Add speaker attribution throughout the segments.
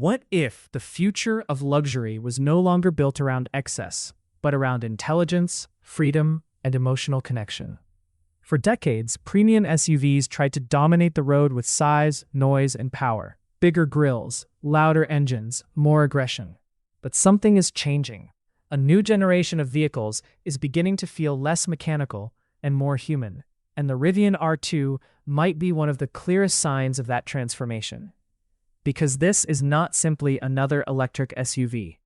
Speaker 1: What if the future of luxury was no longer built around excess, but around intelligence, freedom, and emotional connection? For decades, premium SUVs tried to dominate the road with size, noise, and power. Bigger grills, louder engines, more aggression. But something is changing. A new generation of vehicles is beginning to feel less mechanical and more human, and the Rivian R2 might be one of the clearest signs of that transformation. Because this is not simply another electric SUV.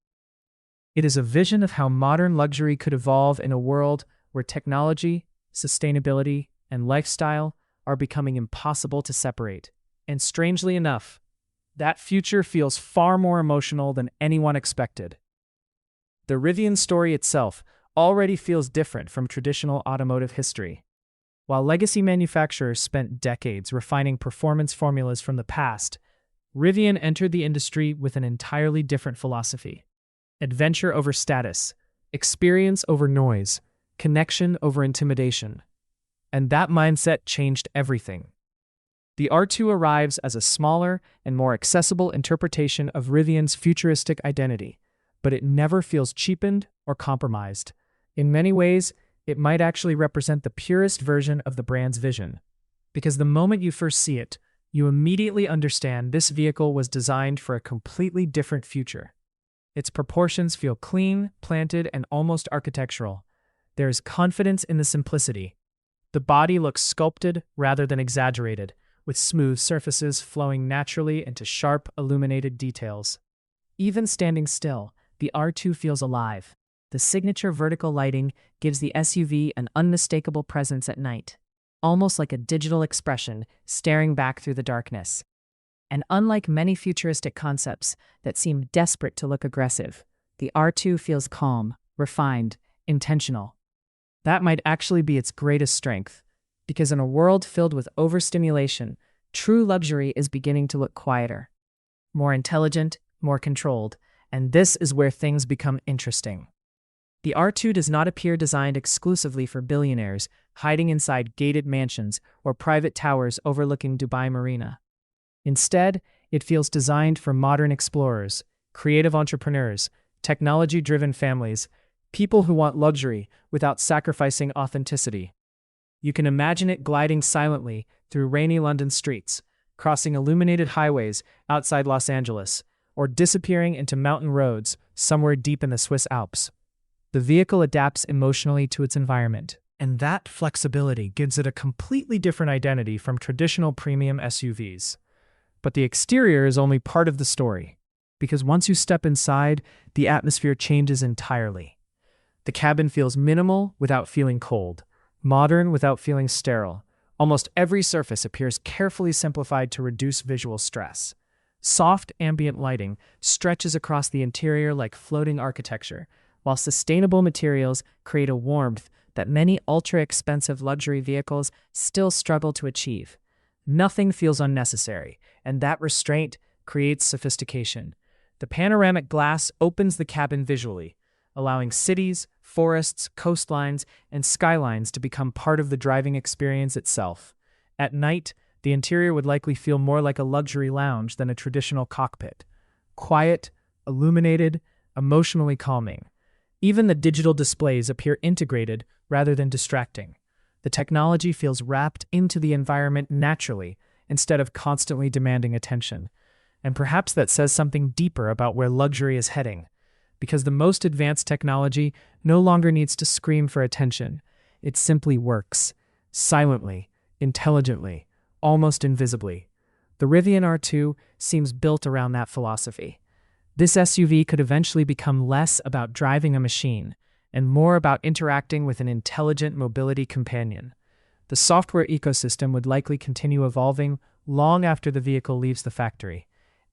Speaker 1: It is a vision of how modern luxury could evolve in a world where technology, sustainability, and lifestyle are becoming impossible to separate. And strangely enough, that future feels far more emotional than anyone expected. The Rivian story itself already feels different from traditional automotive history. While legacy manufacturers spent decades refining performance formulas from the past, Rivian entered the industry with an entirely different philosophy. Adventure over status, experience over noise, connection over intimidation. And that mindset changed everything. The R2 arrives as a smaller and more accessible interpretation of Rivian's futuristic identity, but it never feels cheapened or compromised. In many ways, it might actually represent the purest version of the brand's vision. Because the moment you first see it, you immediately understand this vehicle was designed for a completely different future. Its proportions feel clean, planted, and almost architectural. There is confidence in the simplicity. The body looks sculpted rather than exaggerated, with smooth surfaces flowing naturally into sharp, illuminated details. Even standing still, the R2 feels alive. The signature vertical lighting gives the SUV an unmistakable presence at night, almost like a digital expression staring back through the darkness. And unlike many futuristic concepts that seem desperate to look aggressive, the R2 feels calm, refined, intentional. That might actually be its greatest strength, because in a world filled with overstimulation, true luxury is beginning to look quieter, more intelligent, more controlled, and this is where things become interesting. The R2 does not appear designed exclusively for billionaires hiding inside gated mansions or private towers overlooking Dubai Marina. Instead, it feels designed for modern explorers, creative entrepreneurs, technology-driven families, people who want luxury without sacrificing authenticity. You can imagine it gliding silently through rainy London streets, crossing illuminated highways outside Los Angeles, or disappearing into mountain roads somewhere deep in the Swiss Alps. The vehicle adapts emotionally to its environment, and that flexibility gives it a completely different identity from traditional premium SUVs. But the exterior is only part of the story, because once you step inside, the atmosphere changes entirely. The cabin feels minimal without feeling cold, modern without feeling sterile. Almost every surface appears carefully simplified to reduce visual stress. Soft ambient lighting stretches across the interior like floating architecture, while sustainable materials create a warmth that many ultra-expensive luxury vehicles still struggle to achieve. Nothing feels unnecessary, and that restraint creates sophistication. The panoramic glass opens the cabin visually, allowing cities, forests, coastlines, and skylines to become part of the driving experience itself. At night, the interior would likely feel more like a luxury lounge than a traditional cockpit. Quiet, illuminated, emotionally calming. Even the digital displays appear integrated rather than distracting. The technology feels wrapped into the environment naturally instead of constantly demanding attention. And perhaps that says something deeper about where luxury is heading. Because the most advanced technology no longer needs to scream for attention. It simply works, silently, intelligently, almost invisibly. The Rivian R2 seems built around that philosophy. This SUV could eventually become less about driving a machine and more about interacting with an intelligent mobility companion. The software ecosystem would likely continue evolving long after the vehicle leaves the factory.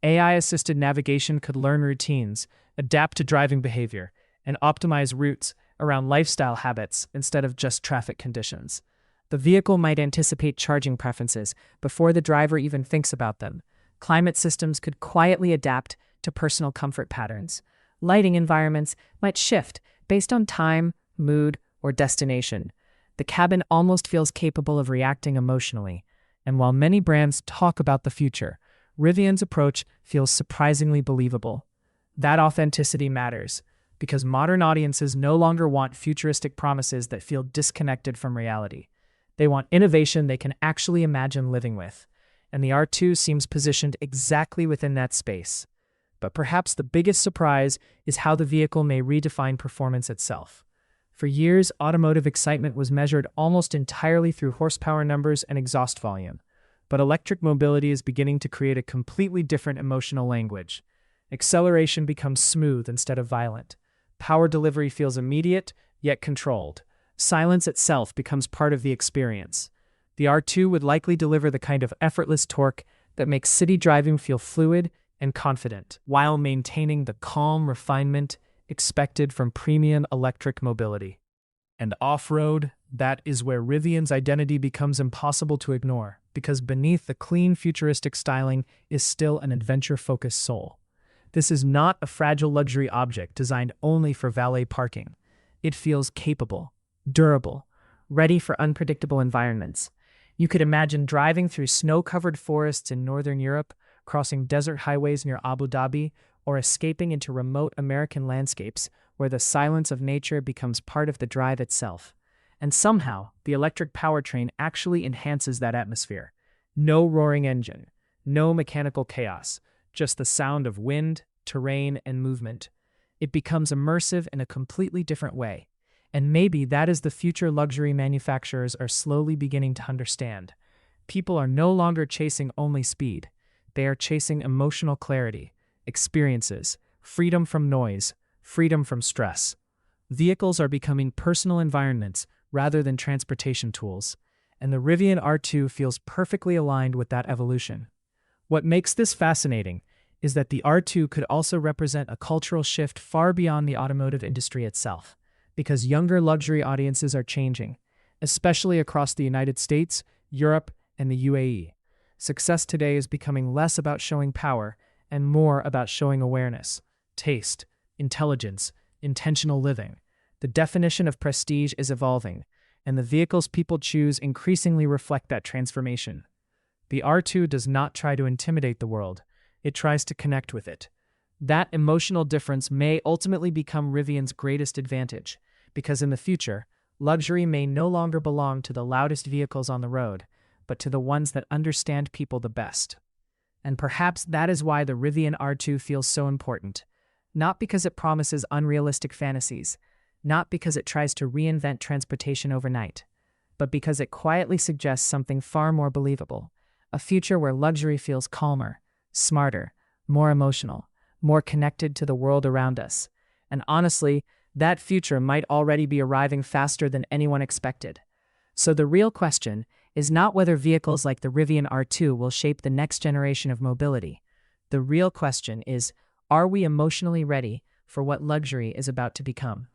Speaker 1: AI-assisted navigation could learn routines, adapt to driving behavior, and optimize routes around lifestyle habits instead of just traffic conditions. The vehicle might anticipate charging preferences before the driver even thinks about them. Climate systems could quietly adapt to personal comfort patterns. Lighting environments might shift based on time, mood, or destination. The cabin almost feels capable of reacting emotionally. And while many brands talk about the future, Rivian's approach feels surprisingly believable. That authenticity matters, because modern audiences no longer want futuristic promises that feel disconnected from reality. They want innovation they can actually imagine living with, and the R2 seems positioned exactly within that space. But perhaps the biggest surprise is how the vehicle may redefine performance itself. For years, automotive excitement was measured almost entirely through horsepower numbers and exhaust volume. But electric mobility is beginning to create a completely different emotional language. Acceleration becomes smooth instead of violent. Power delivery feels immediate, yet controlled. Silence itself becomes part of the experience. The R2 would likely deliver the kind of effortless torque that makes city driving feel fluid and confident, while maintaining the calm refinement expected from premium electric mobility. And off-road, that is where Rivian's identity becomes impossible to ignore, because beneath the clean futuristic styling is still an adventure-focused soul. This is not a fragile luxury object designed only for valet parking. It feels capable, durable, ready for unpredictable environments. You could imagine driving through snow-covered forests in northern Europe, crossing desert highways near Abu Dhabi, or escaping into remote American landscapes where the silence of nature becomes part of the drive itself. And somehow, the electric powertrain actually enhances that atmosphere. No roaring engine, no mechanical chaos, just the sound of wind, terrain, and movement. It becomes immersive in a completely different way. And maybe that is the future luxury manufacturers are slowly beginning to understand. People are no longer chasing only speed. They are chasing emotional clarity, experiences, freedom from noise, freedom from stress. Vehicles are becoming personal environments rather than transportation tools, and the Rivian R2 feels perfectly aligned with that evolution. What makes this fascinating is that the R2 could also represent a cultural shift far beyond the automotive industry itself, because younger luxury audiences are changing, especially across the United States, Europe, and the UAE. Success today is becoming less about showing power and more about showing awareness, taste, intelligence, intentional living. The definition of prestige is evolving, and the vehicles people choose increasingly reflect that transformation. The R2 does not try to intimidate the world, it tries to connect with it. That emotional difference may ultimately become Rivian's greatest advantage, because in the future, luxury may no longer belong to the loudest vehicles on the road, but to the ones that understand people the best. And perhaps that is why the Rivian R2 feels so important. Not because it promises unrealistic fantasies, not because it tries to reinvent transportation overnight, but because it quietly suggests something far more believable, a future where luxury feels calmer, smarter, more emotional, more connected to the world around us. And honestly, that future might already be arriving faster than anyone expected. So the real question is not whether vehicles like the Rivian R2 will shape the next generation of mobility. The real question is, are we emotionally ready for what luxury is about to become?